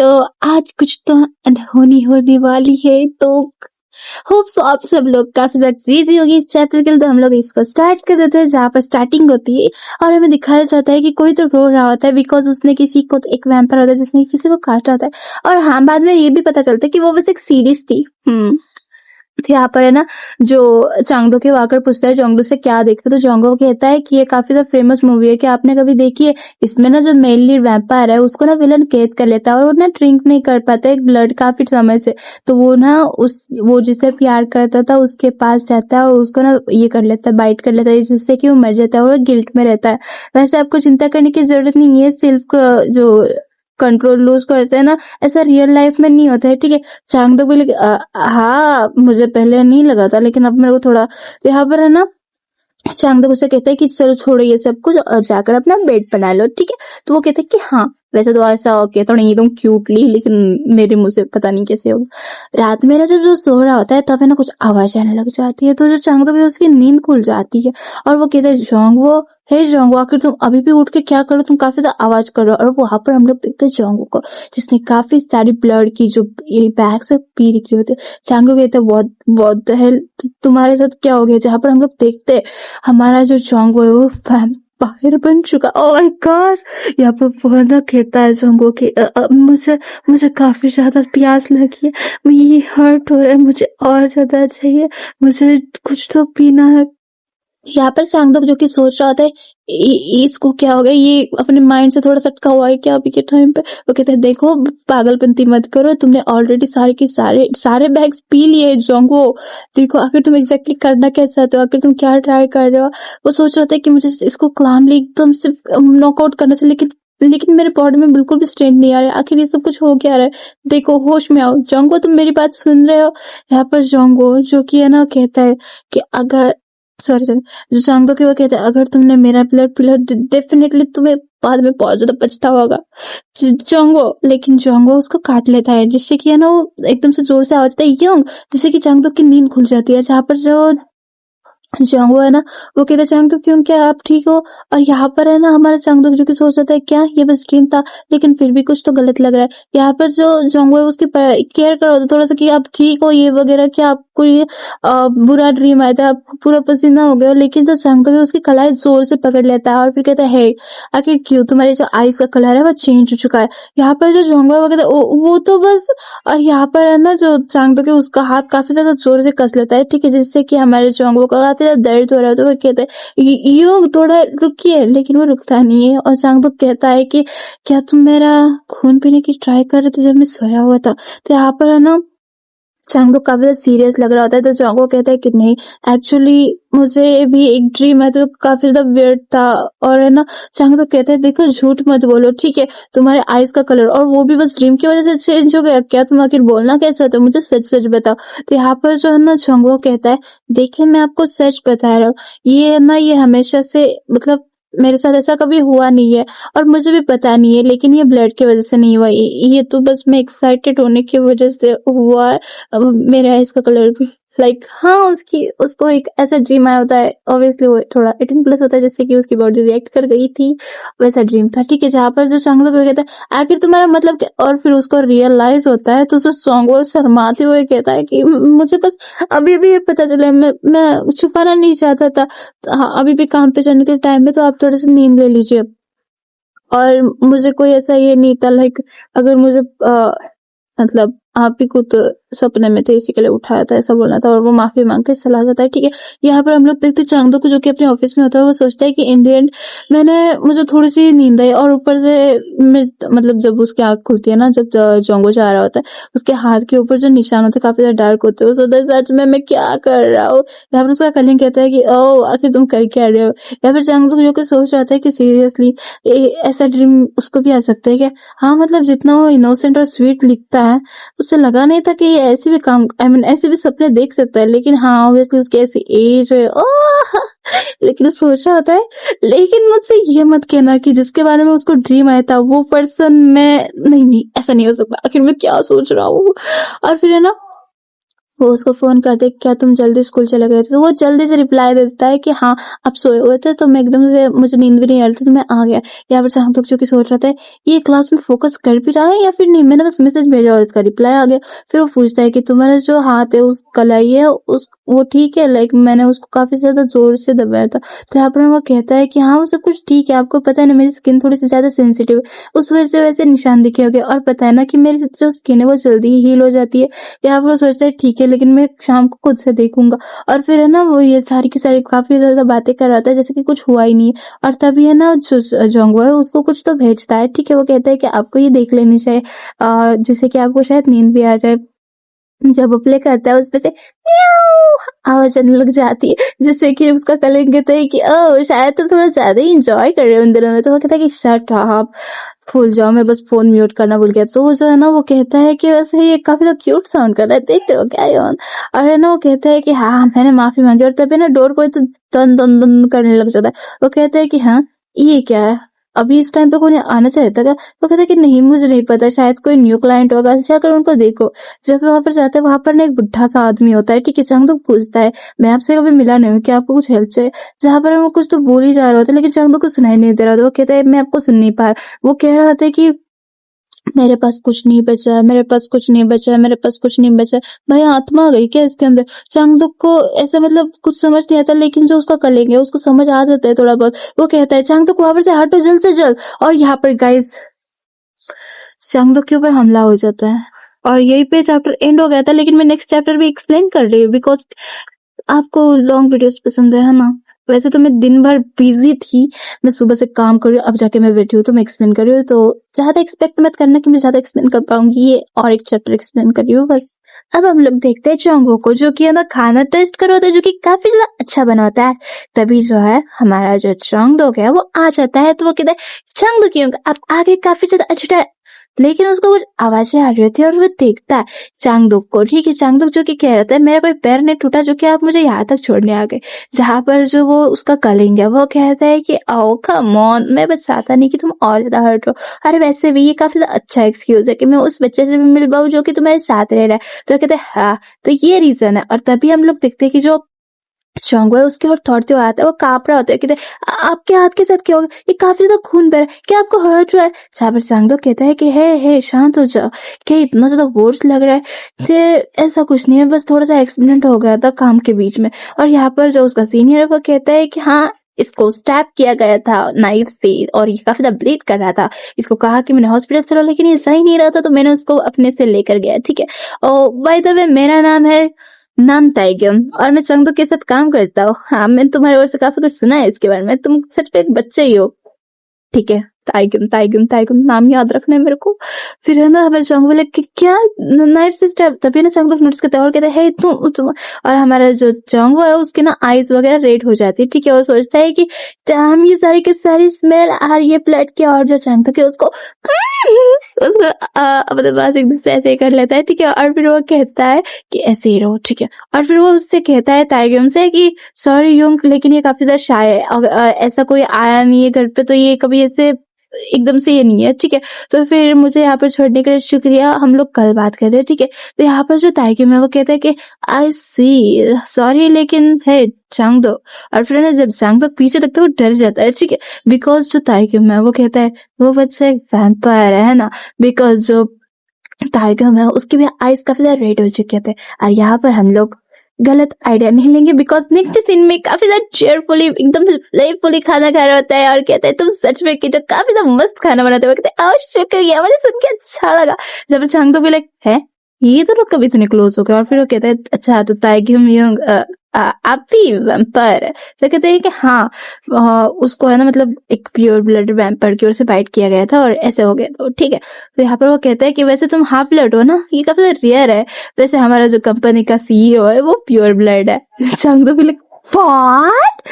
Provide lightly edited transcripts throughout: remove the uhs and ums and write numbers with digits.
तो आज कुछ तो अनहोनी होने वाली है, तो होप सो आप सब लोग काफी ज्यादा इजी होगी इस चैप्टर के लिए। तो हम लोग इसको स्टार्ट कर देते हैं जहाँ पर स्टार्टिंग होती है और हमें दिखाया जाता है कि कोई तो रो रहा होता है बिकॉज उसने किसी को, तो एक वैम्पायर होता है जिसने किसी को काटा होता है। और हाँ, बाद में ये भी पता चलता है कि वो बस एक सीरीज थी। तो यहाँ पर है ना, जो चांगदो के वाकर पूछता है जोंगडू से क्या देखते, तो जोंगो कहता है कि ये काफी ज्यादा फेमस मूवी है, कि आपने कभी देखी है? इसमें ना जो मेन लीड वैम्पायर है उसको ना विलन कैद कर लेता है और वो ना ड्रिंक नहीं कर पाता है ब्लड काफी समय से। तो वो ना वो जिसे प्यार करता था उसके पास जाता है और उसको ना ये कर लेता है, बाइट कर लेता है, जिससे कि वो मर जाता है और गिल्ट में रहता है। वैसे आपको चिंता करने की जरूरत नहीं है, सिर्फ जो कंट्रोल लूज करते हैं ना, ऐसा रियल लाइफ में नहीं होता है, ठीक है। चांगदो बोले हाँ मुझे पहले नहीं लगा था लेकिन अब मेरे को थोड़ा। तो यहाँ पर है ना, चांगदो उसे कहता है कि चलो छोड़ो ये सब कुछ और जाकर अपना बेड बना लो, ठीक है। तो वो कहता है कि हाँ वैसे तो ऐसा कहता नहीं एकदम क्यूटली, लेकिन मेरे मुंह से पता नहीं कैसे होगा। रात में ना जब जो सो रहा होता है तब है ना कुछ आवाज आने लग जाती है, तो जो चांगदो है उसकी नींद खुल जाती है और वो कहता है जोंगवो, हे जोंगवो, आखिर तुम अभी भी उठ के क्या करो, तुम काफी ज्यादा आवाज कर रहे हो। और वहां पर हम लोग देखते हैं जोंगवो को, जिसने काफी सारी ब्लड की जो बैग से पी रखी होती है। चांगदो कहते हैं व्हाट द हेल, तुम्हारे साथ क्या हो गया? जहाँ पर हम लोग देखते हैं हमारा जो जोंगवो है वो वैम्पायर बन चुका। ओह माय गॉड, यहाँ पर पूरा कहता है जोंगवो कि मुझे काफी ज्यादा प्यास लगी है, ये हर्ट हो रहा है, मुझे और ज्यादा चाहिए, मुझे कुछ तो पीना है। यहाँ पर चांगदो जो कि सोच रहा होता है इसको क्या हो गया, ये अपने माइंड से थोड़ा सटका हुआ है क्या अभी के टाइम पे। वो कहते हैं देखो पागलपंती मत करो, तुमने ऑलरेडी सारे बैग्स पी लिए जोंगवो, देखो आखिर तुम एग्जैक्टली करना क्या चाहते हो, आखिर तुम क्या ट्राई कर रहे हो। वो सोच रहा था कि मुझे इसको क्लामली एकदम से नॉकआउट करना चाहिए, लेकिन मेरे बॉडी में बिल्कुल भी स्ट्रेंथ नहीं आ रहा है, आखिर ये सब कुछ हो क्या रहा है, देखो होश में आओ। जोंगवो तुम मेरी बात सुन रहे हो? यहाँ पर जोंगवो जो कि है ना कहता है कि अगर सॉरी जो चांगदो की वो कहता है अगर तुमने मेरा ब्लड पिला डेफिनेटली तुम्हें बाद में बहुत ज्यादा पछतावा होगा जोंगो। लेकिन जोंगो उसको काट लेता है, जिससे कि है ना वो एकदम से जोर से आवाज आता है यंग, जिससे कि चांगदो की नींद खुल जाती है। जहाँ पर जो चांगदो है ना वो कहता है चांगदो क्यों, क्या आप ठीक हो? और यहाँ पर है ना हमारा चांगदो जो कि सोच रहा है क्या ये बस ड्रीम था, लेकिन फिर भी कुछ तो गलत लग रहा है। यहाँ पर जो जोंगो है उसकी केयर कर रहा था थोड़ा सा कि आप ठीक हो ये वगैरह, क्या आपको ये बुरा ड्रीम आया था, आपको पूरा पसीना हो गया। लेकिन जो चांगदो है उसकी कलाई जोर से पकड़ लेता है और फिर कहता है आखिर क्यों, तुम्हारे जो आईज का कलर है वो चेंज हो चुका है। यहाँ पर जो जोंगो है वो कहता है वो तो बस। और यहाँ पर है ना जो चांगदो के उसका हाथ काफी ज्यादा जोर से कस लेता है, ठीक है, जिससे कि हमारे जोंगो का काफी ज्यादा दर्द हो रहा है। तो वो कहता है यो थोड़ा रुकिए, लेकिन वो रुकता नहीं है। और चांगदो कहता है कि क्या तुम मेरा खून पीने की ट्राई कर रहे थे जब मैं सोया हुआ था? तो यहाँ पर है ना चांगदो काफी ज्यादा सीरियस लग रहा होता है, तो चांगदो कहता है कि नहीं एक्चुअली मुझे भी एक ड्रीम है, तो काफी ज्यादा वियर्ड था। और है ना चांगदो कहता है देखो झूठ मत बोलो, ठीक है, तुम्हारे आईज का कलर और वो भी बस ड्रीम की वजह से चेंज हो गया क्या? तुम आखिर बोलना क्या चाहते हो, मुझे सच सच बताओ। तो यहाँ पर जो है ना चांगदो कहता है देखिए मैं आपको सच बता रहा हूँ, ये है ना ये हमेशा से मतलब मेरे साथ ऐसा कभी हुआ नहीं है और मुझे भी पता नहीं है, लेकिन ये ब्लड की वजह से नहीं हुआ, ये तो बस मैं एक्साइटेड होने की वजह से हुआ है। अब मेरे आईज का कलर भी हाँ उसको एक ऐसा ड्रीम आया होता है, ऑब्वियसली वो थोड़ा 18+ होता है जिससे कि उसकी बॉडी रिएक्ट कर गई थी, वैसा ड्रीम था, ठीक है। जहाँ पर जो चांगदो को कहता है आखिर तुम्हारा मतलब क्या, और फिर उसको रियलाइज होता है, तो जो चांगदो शर्माते हुए कहता है कि मुझे बस अभी भी ये पता चला, मैं छुपाना नहीं चाहता था। तो हाँ अभी भी काम पे जाने के टाइम में, तो आप थोड़ी सी नींद ले लीजिए। और मुझे कोई ऐसा ये नहीं था अगर मुझे मतलब आप ही को तो सपने में थे इसी के लिए उठाया था, ऐसा बोलना था। और वो माफी मांग के चला जाता है, ठीक है। यहाँ पर हम लोग देखते हैं चांगदो को जो कि अपने ऑफिस में होता है, वो सोचता है कि इन द एंड मुझे थोड़ी सी नींद आई, और ऊपर से मतलब जब उसकी आंख खुलती है ना, जब जोंगो जा रहा होता है, उसके हाथ के ऊपर जो निशान होते हैं काफी ज्यादा डार्क होते हैं, वो सोचता है सच में मैं क्या कर रहा हूँ। यहाँ पर उसका कलिंग कहता है कि ओ आखिर तुम कर क्या रहे हो। या फिर चांगदो जो कि सोच रहा था कि सीरियसली ऐसा ड्रीम उसको भी आ सकता है क्या? हाँ मतलब जितना वो इनोसेंट और स्वीट लिखता है उससे लगा नहीं था कि ये ऐसे भी काम ऐसे भी सपने देख सकता है। लेकिन हाँ ऑब्वियसली उसकी ऐसी एज है लेकिन वो सोच रहा होता है, लेकिन मुझसे ये मत कहना कि जिसके बारे में उसको ड्रीम आया था वो पर्सन मैं नहीं, ऐसा नहीं हो सकता, आखिर मैं क्या सोच रहा हूँ। और फिर है ना वो उसको फ़ोन करते क्या तुम जल्दी स्कूल चले गए थे? तो वो जल्दी से रिप्लाई दे देता है कि हाँ, आप सोए हुए थे तो मैं एकदम से मुझे नींद भी नहीं आ रही थी तो मैं आ गया। यहाँ पर चांगदुक जो कि सोच रहा था ये क्लास में फ़ोकस कर भी रहा है या फिर नहीं? मैंने बस मैसेज भेजा और इसका रिप्लाई आ गया। फिर वो पूछता है कि तुम्हारा जो हाथ है उस कलाई है उस वो ठीक है? लाइक मैंने उसको काफ़ी ज़्यादा ज़ोर से दबाया था। तो यहाँ पर वो कहता है कि हाँ, वो सब कुछ ठीक है, आपको पता है ना मेरी स्किन थोड़ी-सी ज़्यादा सेंसिटिव है, उस वजह से वैसे निशान दिखे होंगे और पता है ना कि मेरी जो स्किन है वो जल्दी ही हील हो जाती है। या फिर वो सोचता है ठीक है लेकिन मैं शाम को खुद से देखूंगा। और फिर है ना वो ये सारी की सारी काफी ज्यादा बातें कर रहा था जैसे कि कुछ हुआ ही नहीं है। और तभी है ना जो जोंगो है उसको कुछ तो भेजता है। ठीक है, वो कहता है कि आपको ये देख लेनी चाहिए जिससे कि आपको शायद नींद भी आ जाए। जब वो प्ले करता है उसमें से म्याऊं आवाज आने लग जाती है जिससे कि उसका कलिंग कहता है कि ओ शायद तो थोड़ा ज्यादा ही इंजॉय कर रहे हो इन दिनों में। तो वो कहता है कि शट अप, भूल जाओ, मैं बस फोन म्यूट करना भूल गया। तो वो जो है ना वो कहता है कि वैसे ये काफी तो क्यूट साउंड कर रहा है, देखते रहो कैरी ऑन। और है ना वो कहता है कि हाँ मैंने माफी मांगी। और तभी ना डोर कोई तो दन दन दन करने लग जाता है। वो कहता है कि हाँ ये क्या है, अभी इस टाइम पे कोई आना चाहता क्या? वो कहता है कि नहीं मुझे नहीं पता, शायद कोई न्यू क्लाइंट होगा, जाकर उनको देखो। जब वहां पर जाते हैं वहां पर ना एक बुढ़ा सा आदमी होता है। ठीक है, चांगदुक पूछता है मैं आपसे कभी मिला नहीं हूँ, क्या आपको कुछ हेल्प चाहिए? जहाँ पर वो कुछ तो बोल ही जा रहा होता है लेकिन चांगदुक को सुनाई नहीं दे रहा था। वो कहता है मैं आपको सुन नहीं पा रहा। वो कह रहा था कि मेरे पास कुछ नहीं बचा है, मेरे पास कुछ नहीं बचा है, मेरे पास कुछ नहीं बचा है। भाई आत्मा आ गई क्या इसके अंदर? चांगदुक को ऐसा मतलब कुछ समझ नहीं आता लेकिन जो उसका कलिंग है उसको समझ आ जाता है थोड़ा बहुत। वो कहता है चांगदुक वहां पर से हटो जल्द से जल्द। और यहाँ पर गाइस चांगदुक के ऊपर हमला हो जाता है और यही पे चैप्टर एंड हो गया था। लेकिन मैं नेक्स्ट चैप्टर भी एक्सप्लेन कर रही हूँ बिकॉज आपको लॉन्ग वीडियोस पसंद है ना? वैसे तो मैं दिन भर बिजी थी, मैं सुबह से काम कर रही हूँ, अब जाके मैं बैठी हूँ तो मैं एक्सप्लेन कर रही हूँ। तो ज्यादा एक्सपेक्ट मत करना कि मैं ज्यादा एक्सप्लेन कर पाऊंगी, ये और एक चैप्टर एक्सप्लेन कर रही हूँ बस। अब हम लोग देखते हैं चोंगो को जो कि है ना खाना टेस्ट कर रहा होता है जो कि काफी ज्यादा अच्छा बना होता है। तभी जो है हमारा जो चोंगदोक है वो आ जाता है। तो वो कहता है चोंगदोक क्यों आप आगे काफी ज्यादा अच्छा, लेकिन उसको कुछ आवाजें आ रही थी और वो देखता है चांगदुक को। ठीक है, चांगदुक जो कि कह रहा था मेरा कोई पैर नहीं टूटा जो कि आप मुझे यहाँ तक छोड़ने आ गए। जहाँ पर जो वो उसका कलिंग है वो कहता है कि ओ कम ऑन, मैं बस चाहता नहीं कि तुम और ज्यादा हर्ट हो। अरे वैसे भी ये काफी अच्छा एक्सक्यूज है कि मैं उस बच्चे से भी मिल पाऊँ जो कि तुम्हारे साथ रह रहा है। तो कहते हैं हाँ तो ये रीजन है। और तभी हम लोग देखते हैं कि जो चोंगो है उसके ओर दौड़ते हुए आता है, वो कांप रहा होता है। कहते हैं आपके हाथ के साथ क्या होगा, ये काफी ज्यादा खून बह रहा है, क्या आपको हर्ट हुआ है? जहाँ पर चांगदो कहता है कि हे शांत हो जाओ, क्या इतना ज्यादा वोर्स लग रहा है? तो ऐसा कुछ नहीं है, बस थोड़ा सा एक्सीडेंट हो गया था काम के बीच में। और यहाँ पर जो उसका सीनियर है वो कहता है कि हाँ इसको स्टैब किया गया था नाइफ से और ये काफी ज्यादा ब्लीड कर रहा था। इसको कहा कि मैंने हॉस्पिटल चलो लेकिन ये सही नहीं रहा था तो मैंने उसको अपने से लेकर गया। ठीक है, और बाय द वे मेरा नाम है नाम ताइगम और मैं चंगदो के साथ काम करता हूँ। हाँ मैंने तुम्हारे ओर से काफी कुछ सुना है इसके बारे में, तुम सच में एक बच्चे ही हो। ठीक है, ताइगम ताइगम ताइगम नाम याद रखना है मेरे को। फिर है ना हमारे चोंग बोले कि क्या नाइफ से स्टैब, तभी ना चोंग नोटिस करते हैं और कहते हैं तुम। और हमारा जो चोंग है उसके ना आईज वगैरह रेड हो जाती है। ठीक है, वो सोचता है कि हम ये सारी की सारी स्मेल आ रही है ब्लड की। और जो चोंग था उसको उसको अपने पास एकदम से ऐसे ही कर लेता है। ठीक है, और फिर वो कहता है कि ऐसे ही रहो। ठीक है, और फिर वो उससे कहता है ताइगम से कि सॉरी युंग लेकिन ये काफी ज्यादा शाय है, ऐसा कोई आया नहीं है घर पे तो ये कभी ऐसे एकदम से ये नहीं है। ठीक है, तो फिर मुझे यहाँ पर छोड़ने के लिए शुक्रिया, हम लोग कल बात कर रहे हैं। ठीक है, तो यहाँ पर जो ताइगम है वो कहता है कि आई सी सॉरी लेकिन है चांगदो। और फिर ना जब चांगदो पीछे देखता है वो डर जाता है। ठीक है, बिकॉज जो ताइगम है वो कहता है वो बच्चा एक वैम्पायर है ना, बिकॉज जो टाइगर है उसकी भी आईज काफी ज्यादा रेड हो चुके थे। और यहाँ पर हम लोग गलत आइडिया नहीं लेंगे बिकॉज नेक्स्ट सीन में काफी ज्यादा चेयरफुली एकदम प्लेफुली खाना खा रहा होता है और कहता है तुम सच में किटो काफी ज्यादा मस्त खाना बनाते हो। कहते हैं शुक्रिया, मुझे सुन के अच्छा लगा। जब चांग तो भी लाइक है ये तो लोग कभी इतने क्लोज हो गए। और फिर वो कहता है अच्छा तो ताइगम युंग आप भी वैम्पायर है? तो कहते हैं कि हाँ उसको है ना मतलब एक प्योर ब्लड वैम्पायर की ओर से बाइट किया गया था और ऐसे हो गया। तो ठीक है, तो यहाँ पर वो कहता है कि वैसे तुम हाफ ब्लड हो ना, ये काफी रेयर है। वैसे हमारा जो कंपनी का सीईओ है वो प्योर ब्लड है। चांग तो भी व्हाट,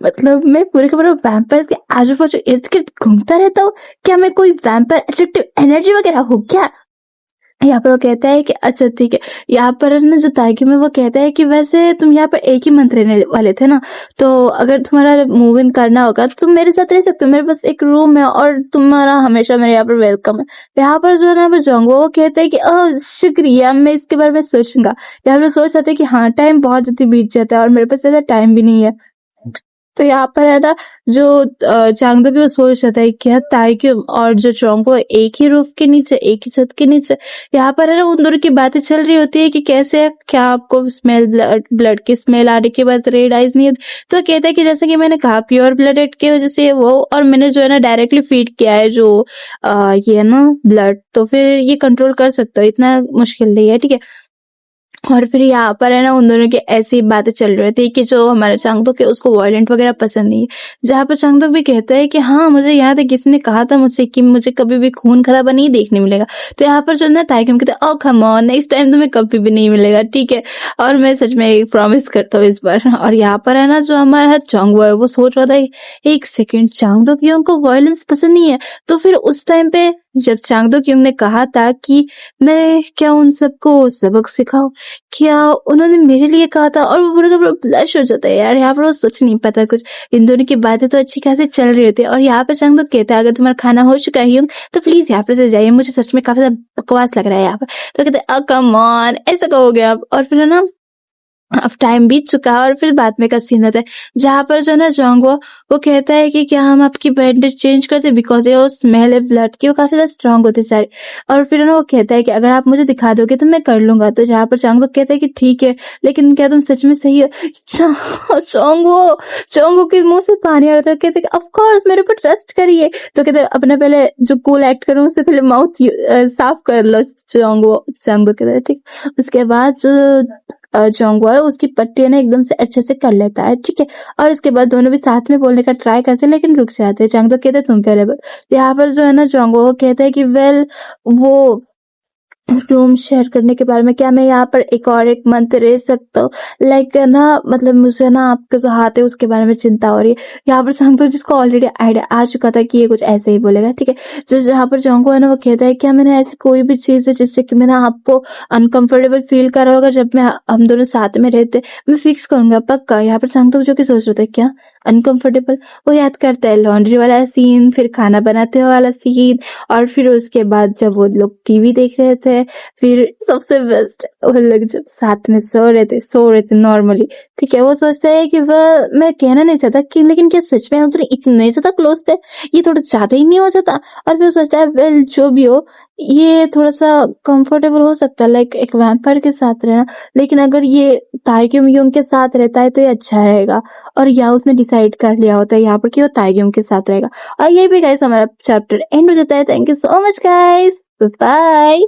मतलब मैं पूरे के पूरे वैम्पायर्स के आजू बाजू इर्द गिर्द घूमता रहता हूँ? क्या मैं कोई वैम्पायर अट्रैक्टिव एनर्जी वगैरह हूँ क्या? यहाँ पर वो कहता है कि अच्छा ठीक है, यहाँ पर ना जो ताइक्यू में वो कहता है कि वैसे तुम यहाँ पर एक ही मंथ रहने वाले थे ना, तो अगर तुम्हारा मूव इन करना होगा तो तुम मेरे साथ रह सकते हो, मेरे पास एक रूम है और तुम्हारा हमेशा मेरे यहाँ पर वेलकम है। यहाँ पर जो है ना, जोंगो वो कहता है कि शुक्रिया, मैं इसके बारे में सोचूंगा। यहाँ पर सोच रहे थे कि हाँ, टाइम बहुत जल्दी बीत जाता है और मेरे पास ज्यादा टाइम भी नहीं है। तो यहाँ पर है ना, जो चांगदो की वो सोच रहा था क्या ताइक्यू और जो चोंगो एक ही रूफ के नीचे, एक ही छत के नीचे, यहाँ पर है ना उन दोनों की बातें चल रही होती है कि कैसे क्या आपको स्मेल, ब्लड की स्मेल आने के बाद रेड आइज नहीं होती। तो कहता है कि जैसे कि मैंने कहा प्योर ब्लडेड की वजह से वो, और मैंने जो है ना डायरेक्टली फीड किया है जो ये है ना ब्लड, तो फिर ये कंट्रोल कर सकता हो, इतना मुश्किल नहीं है, ठीक है। और फिर यहाँ पर है ना उन दोनों की ऐसी बातें चल रही थी कि जो हमारे चांगदो के उसको वायलेंट वगैरह पसंद नहीं है, जहाँ पर चांगदो भी कहता है कि हाँ, मुझे याद है किसी ने कहा था मुझसे कि मुझे कभी भी खून खराबा नहीं देखने मिलेगा। तो यहाँ पर जो है ना ताइक्यू कहता है, ओ कम ऑन, नेक्स्ट टाइम तुम्हें कभी भी नहीं मिलेगा, ठीक है। और मैं सच में एक प्रॉमिस करता हूँ इस बार। और यहाँ पर है ना जो हमारा चांगदो है वो सोच रहा था, एक सेकेंड, चांगदो की को वायलेंस पसंद नहीं है, तो फिर उस टाइम पे जब चांगदो क्योंग ने कहा था कि मैं क्या उन सबको सबक सिखाऊं, क्या उन्होंने मेरे लिए कहा था, और वो पूरा का पूरा ब्लश हो जाता है यार। यहाँ पर वो सोच नहीं पाता कुछ, इन दोनों की बातें तो अच्छी खासी चल रही होती है। और यहाँ पर चांगदो कहता है अगर तुम्हारा खाना हो चुका है तो प्लीज यहाँ पर से जाइए, मुझे सच में काफी ज्यादा बकवास लग रहा है यहाँ पर। तो कहते हैं कम ऑन, ऐसा कहोगे आप। और फिर है ना अब टाइम बीत चुका है और फिर बाद में का सीन आता है जहाँ पर जो ना जोंगो वो कहता है कि क्या हम आपकी बैंडेज चेंज कर दे, बिकॉज ये वो स्मेल है ब्लड की, वो काफी ज्यादा स्ट्रांग होती है सारी। और फिर ना वो कहता है कि अगर आप मुझे दिखा दोगे तो मैं कर लूंगा। तो जहाँ पर चांगो कहता है कि ठीक है, लेकिन क्या तुम सच में सही हो? चोंगो चोंगो के मुंह से पानी आ रहा था, कहते ऑफ कोर्स मेरे ऊपर ट्रस्ट करिए। तो कहते अपने पहले जो कूल एक्ट करूँ उससे पहले माउथ साफ कर लो। चोंगो चांगो कहता है ठीक। उसके बाद जो जोंगो है उसकी पट्टी ना एकदम से अच्छे से कर लेता है, ठीक है। और इसके बाद दोनों भी साथ में बोलने का ट्राई करते हैं लेकिन रुक जाते हैं। चांगदो कहते हैं तुम पहले बोल। यहाँ पर जो है ना जोंगो कहता है कि वेल वो रूम शेयर करने के बारे में, क्या मैं यहाँ पर एक मंथ रह सकता हूँ? लाइक ना मतलब मुझे ना आपके जो हाथ है उसके बारे में चिंता हो रही है। यहाँ पर चांगदो जिसको ऑलरेडी आइडिया आ चुका था कि ये कुछ ऐसे ही बोलेगा, ठीक है। जो जहाँ पर जोंगो है ना वो कहता है क्या मैंने ऐसी कोई भी चीज है जिससे कि मैंने आपको अनकंफर्टेबल फील करा होगा जब मैं हम दोनों साथ में रहते, मैं फिक्स करूंगा पक्का। यहाँ पर चांगदो जो कि सोच रहा था क्या अनकंफर्टेबल, वो याद करता है लॉन्ड्री वाला सीन, फिर खाना बनाते वाला सीन, और फिर उसके बाद जब वो लोग टीवी देख रहे थे, फिर सबसे बेस्ट वो लोग जब साथ में सो रहे थे नॉर्मली, ठीक है। वो सोचता है कि वह, मैं कहना नहीं चाहता कि लेकिन क्या सच में हम दोनों इतने ज्यादा क्लोज थे, ये थोड़ा ज्यादा ही नहीं हो जाता? और फिर सोचता है वेल जो भी हो, ये थोड़ा सा कंफर्टेबल हो सकता है लाइक एक वैम्पायर के साथ रहना, लेकिन अगर ये ताइक्यू मियोंग के साथ रहता है तो ये अच्छा रहेगा। और या उसने डिसाइड कर लिया होता है यहाँ पर कि वो ताइक्यू के साथ रहेगा। और यही भी गाइस हमारा चैप्टर एंड हो जाता है। Thank you so much guys, bye.